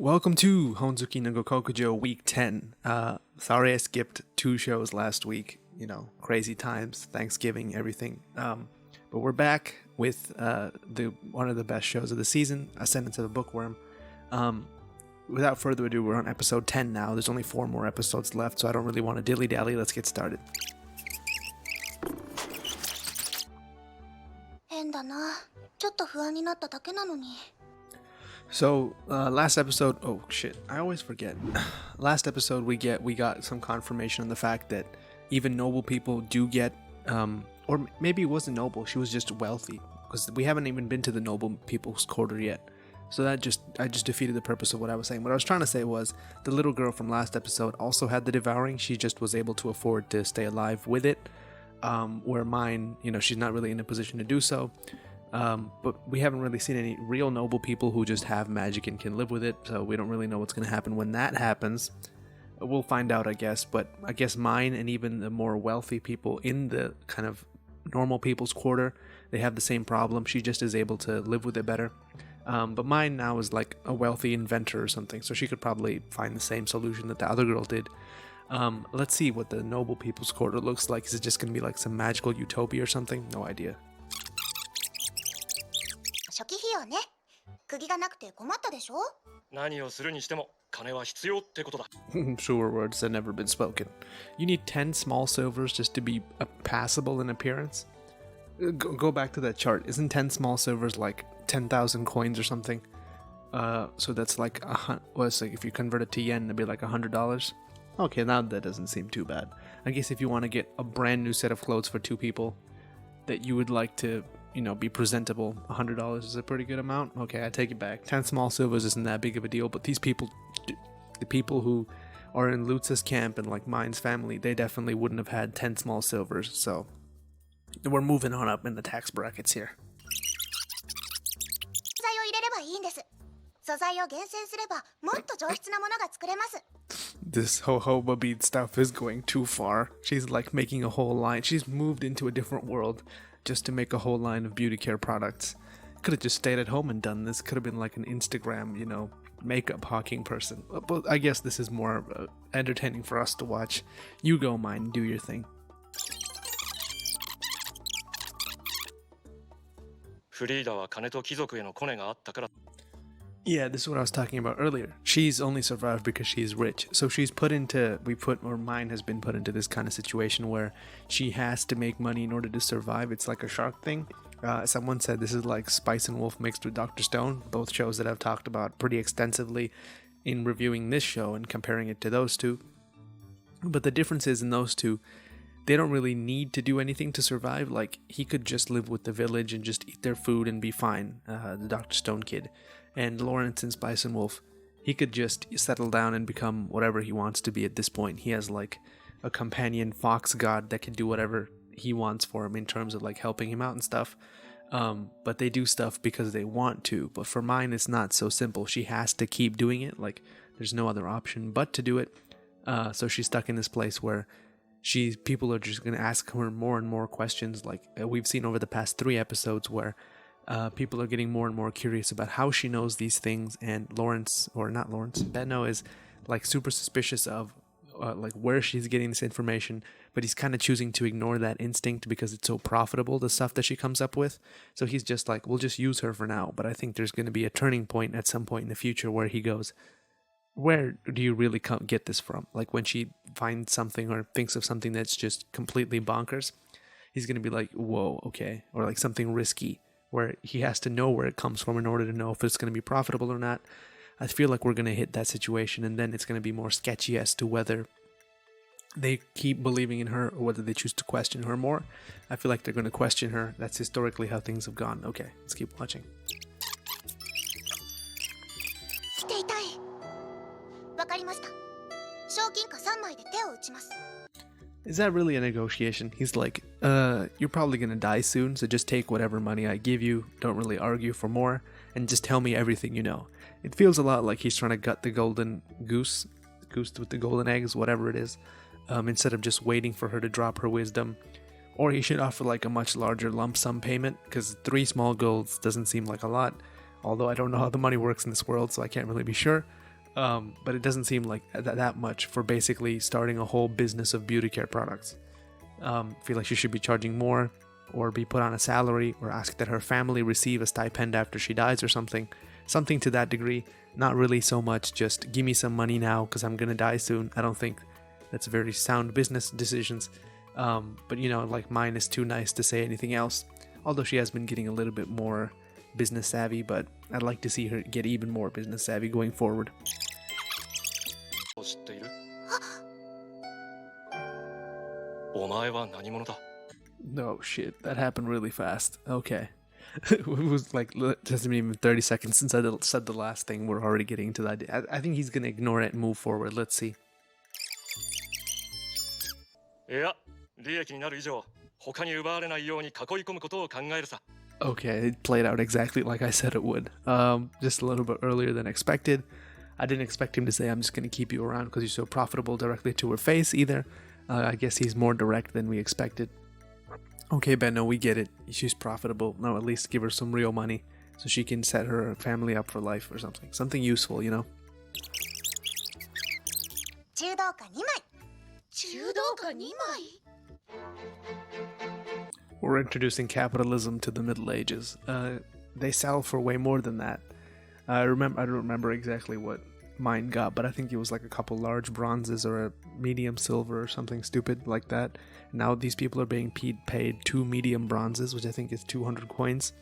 Welcome to Honzuki no Gokokujo Week 10. Sorry I skipped 2 shows last week. You know, crazy times, Thanksgiving, everything. But we're back with one of the best shows of the season, Ascendance of a Bookworm. Without further ado, we're on episode 10 now. There's only 4 more episodes left, so I don't really want to dilly-dally. Let's get started. 変だな。ちょっと不安になっただけなのに。 So, last episode, oh shit, I always forget. Last episode we got some confirmation on the fact that even noble people do get, or maybe it wasn't noble, she was just wealthy, because we haven't even been to the noble people's quarter yet. So I just defeated the purpose of what I was saying. What I was trying to say was, the little girl from last episode also had the devouring, she just was able to afford to stay alive with it, where mine, you know, she's not really in a position to do so. But we haven't really seen any real noble people who just have magic and can live with it, so we don't really know what's going to happen when that happens. We'll find out, I guess, but I guess mine and even the more wealthy people in the kind of normal people's quarter, they have the same problem. She just is able to live with it better. But mine now is like a wealthy inventor or something, so she could probably find the same solution that the other girl did. Let's see what the noble people's quarter looks like. Is it just going to be like some magical utopia or something? No idea. 初期費用ね。釘がなくて困ったでしょ？何をするにしても金は必要ってことだ。 Truer words have never been spoken. You need 10 small silvers just to be passable in appearance? Go back to that chart. Isn't 10 small silvers like 10,000 coins or something? So that's like, like if you convert it to yen, it'd be like $100. Okay, now that doesn't seem too bad. I guess if you want to get a brand new set of clothes for 2 people that you would like to, you know, be presentable, $100 is a pretty good amount. Okay, I take it back. 10 small silvers isn't that big of a deal, but these people, the people who are in Lutz's camp and like mine's family, they definitely wouldn't have had 10 small silvers, so we're moving on up in the tax brackets here. 素材を入れればいいんです。素材を厳選すればもっと上質なものが作れます。 This jojoba bead stuff is going too far. She's like making a whole line. She's moved into a different world just to make a whole line of beauty care products. Could have just stayed at home and done this. Could have been like an Instagram, you know, makeup hawking person. But I guess this is more entertaining for us to watch. You go, mine, do your thing. フリーダは金と貴族へのコネがあったから。 Yeah, this is what I was talking about earlier. She's only survived because she's rich. So she's mine has been put into this kind of situation where she has to make money in order to survive. It's like a shark thing. Someone said this is like Spice and Wolf mixed with Dr. Stone, both shows that I've talked about pretty extensively in reviewing this show and comparing it to those two. But the difference is in those two, they don't really need to do anything to survive. Like, he could just live with the village and just eat their food and be fine, the Dr. Stone kid. And Lawrence in Spice and Wolf, he could just settle down and become whatever he wants to be at this point. He has like a companion fox god that can do whatever he wants for him in terms of like helping him out and stuff. But they do stuff because they want to. But for mine, it's not so simple. She has to keep doing it. Like, there's no other option but to do it. So she's stuck in this place where people are just going to ask her more and more questions. Like we've seen over the past 3 episodes where people are getting more and more curious about how she knows these things, and Benno is like super suspicious of like where she's getting this information, but he's kind of choosing to ignore that instinct because it's so profitable, the stuff that she comes up with. So he's just like, we'll just use her for now. But I think there's going to be a turning point at some point in the future where he goes, where do you really get this from? Like when she finds something or thinks of something that's just completely bonkers, he's going to be like, whoa, okay. Or like something risky, where he has to know where it comes from in order to know if it's going to be profitable or not. I feel like we're going to hit that situation, and then it's going to be more sketchy as to whether they keep believing in her or whether they choose to question her more. I feel like they're going to question her. That's historically how things have gone. Okay, let's keep watching. 手痛い。わかりました。賞金貨3枚で手を打ちます。 Is that really a negotiation? He's like, you're probably gonna die soon, so just take whatever money I give you, don't really argue for more, and just tell me everything you know. It feels a lot like he's trying to gut the golden goose with the golden eggs, whatever it is, instead of just waiting for her to drop her wisdom. Or he should offer like a much larger lump sum payment, because 3 small golds doesn't seem like a lot, although I don't know how the money works in this world, so I can't really be sure. But it doesn't seem like that much for basically starting a whole business of beauty care products. Feel like she should be charging more, or be put on a salary, or ask that her family receive a stipend after she dies or something to that degree. Not really so much just give me some money now because I'm gonna die soon. I don't think that's very sound business decisions. But like mine is too nice to say anything else, although she has been getting a little bit more business savvy, but I'd like to see her get even more business savvy going forward. 知っている？お前は何者だ？ No shit, that happened really fast. Okay. It was like, it hasn't been even 30 seconds since I said the last thing. We're already getting into that. I think he's gonna ignore it and move forward. Let's see. いや、利益になる以上、他に奪われないように囲い込むことを考えるさ。 Okay, it played out exactly like I said it would. Just a little bit earlier than expected. I didn't expect him to say, I'm just gonna keep you around because you're so profitable directly to her face either. I guess he's more direct than we expected. Okay, Benno, we get it. She's profitable. Now at least give her some real money so she can set her family up for life or something. Something useful, you know? 柔道家2枚。柔道家2枚？ We're introducing capitalism to the Middle Ages. They sell for way more than that. I don't remember exactly what mine got, but I think it was like a couple large bronzes or a medium silver or something stupid like that. Now these people are being paid 2 medium bronzes, which I think is 200 coins.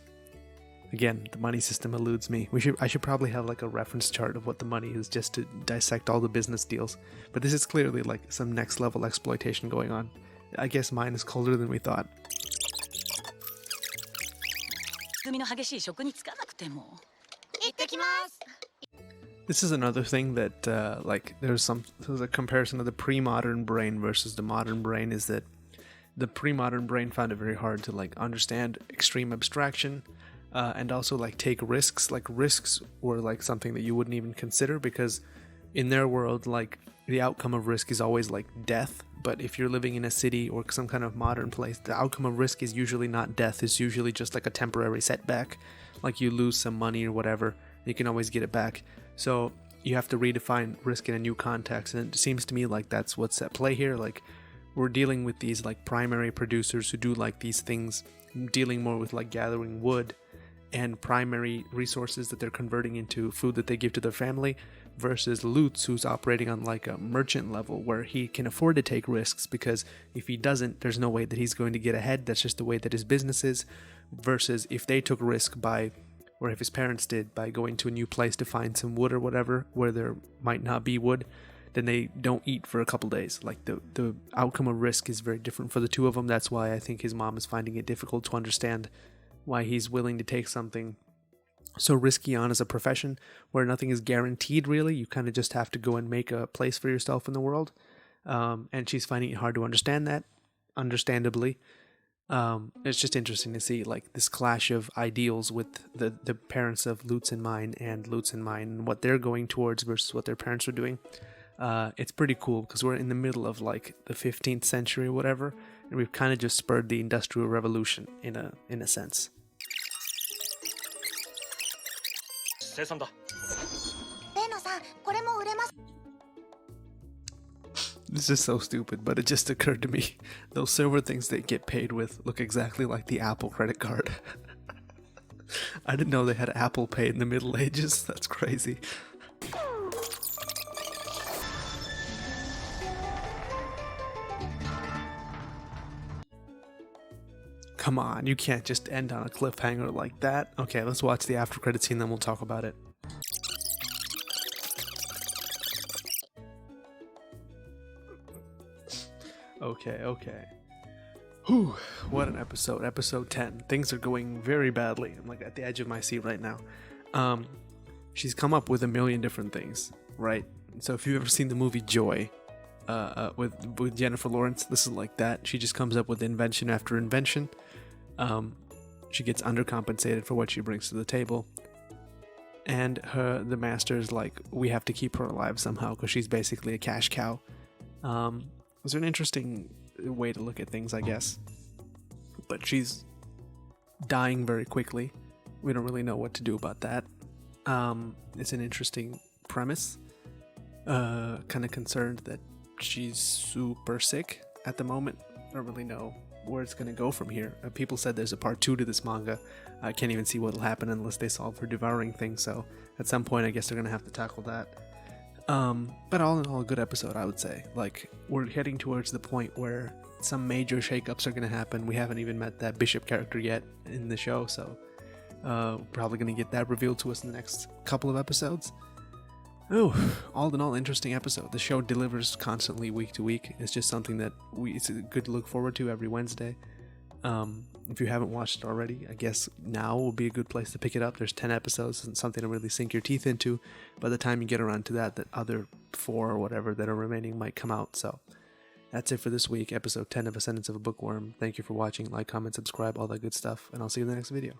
Again, the money system eludes me. I should probably have like a reference chart of what the money is just to dissect all the business deals. But this is clearly like some next level exploitation going on. I guess mine is colder than we thought. 組の激しい職に就かなくても。行ってきます。 This is another thing that, there's a comparison of the pre-modern brain versus the modern brain, is that the pre-modern brain found it very hard to, understand extreme abstraction, and also, take risks. Risks were, something that you wouldn't even consider, because in their world, the outcome of risk is always, death. But if you're living in a city or some kind of modern place, the outcome of risk is usually not death. It's usually just, a temporary setback. Like, you lose some money or whatever. You can always get it back. So you have to redefine risk in a new context, and it seems to me like that's what's at play here. We're dealing with these primary producers who do these things, dealing more with gathering wood and primary resources that they're converting into food that they give to their family, versus Lutz, who's operating on a merchant level where he can afford to take risks, because if he doesn't, there's no way that he's going to get ahead. That's just the way that his business is. Versus if they took risk or if his parents did, by going to a new place to find some wood or whatever, where there might not be wood, then they don't eat for a couple days. The outcome of risk is very different for the two of them. That's why I think his mom is finding it difficult to understand why he's willing to take something so risky on as a profession where nothing is guaranteed, really. You kind of just have to go and make a place for yourself in the world. And she's finding it hard to understand that, understandably. It's just interesting to see this clash of ideals with the parents of Lutz and mine and what they're going towards versus what their parents are doing. It's pretty cool because we're in the middle of the 15th century or whatever, and we've kind of just spurred the Industrial Revolution in a sense. 生産だ。ベンノさん、これも売れます。 This is so stupid, but it just occurred to me. Those silver things they get paid with look exactly like the Apple credit card. I didn't know they had Apple Pay in the Middle Ages. That's crazy. Come on, you can't just end on a cliffhanger like that. Okay, let's watch the after credit scene, then we'll talk about it. Okay. Whew, what an episode. Episode 10. Things are going very badly. I'm at the edge of my seat right now. She's come up with a million different things, right? So if you've ever seen the movie Joy, with Jennifer Lawrence, this is like that. She just comes up with invention after invention. She gets undercompensated for what she brings to the table. And the master's we have to keep her alive somehow because she's basically a cash cow. It's an interesting way to look at things, I guess. But she's dying very quickly. We don't really know what to do about that. It's an interesting premise. kind of concerned that she's super sick at the moment. I don't really know where it's going to go from here. People said there's a part 2 to this manga. I can't even see what'll happen unless they solve her devouring thing, so at some point I guess they're going to have to tackle that. But all in all, a good episode, I would say. Like, we're heading towards the point where some major shakeups are going to happen. We haven't even met that Bishop character yet in the show, so probably going to get that revealed to us in the next couple of episodes. Oh, all in all, interesting episode. The show delivers constantly week to week. It's just something that it's a good to look forward to every Wednesday. If you haven't watched it already, I guess now will be a good place to pick it up. There's 10 episodes and something to really sink your teeth into. By the time you get around to that, the other 4 or whatever that are remaining might come out. So that's it for this week, episode 10 of Ascendance of a Bookworm. Thank you for watching. Like, comment, subscribe, all that good stuff, and I'll see you in the next video.